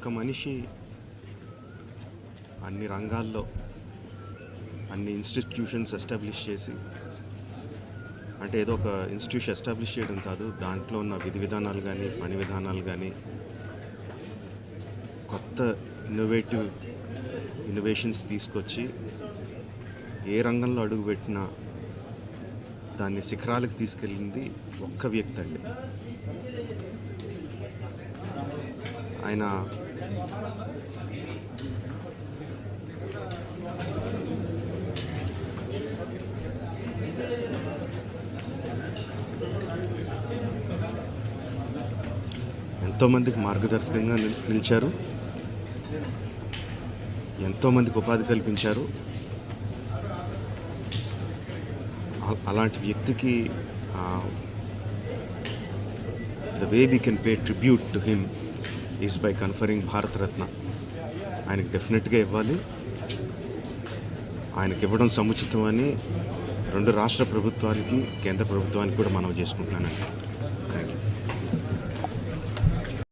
ఒక్క మనిషి అన్ని రంగాల్లో అన్ని ఇన్స్టిట్యూషన్స్ ఎస్టాబ్లిష్ చేసి, అంటే ఏదో ఒక ఇన్స్టిట్యూషన్ ఎస్టాబ్లిష్ చేయడం కాదు, దాంట్లో ఉన్న విధి విధానాలు కానీ పని విధానాలు కానీ కొత్త ఇన్నోవేషన్స్ తీసుకొచ్చి ఏ రంగంలో అడుగుపెట్టినా దాన్ని శిఖరాలకు తీసుకెళ్ళింది ఒక్క వ్యక్తి అండి. ఆయన ఎంతోమందికి మార్గదర్శకంగా నిలిచారు, ఎంతోమందికి ఉపాధి కల్పించారు. అలాంటి వ్యక్తికి the way we can pay tribute to him is by conferring Bharat Ratna. ఆయనకి డెఫినెట్గా ఇవ్వాలి. ఆయనకి ఇవ్వడం సముచితం అని రెండు రాష్ట్ర ప్రభుత్వానికి కేంద్ర ప్రభుత్వానికి కూడా మనవి చేసుకుంటున్నానండి.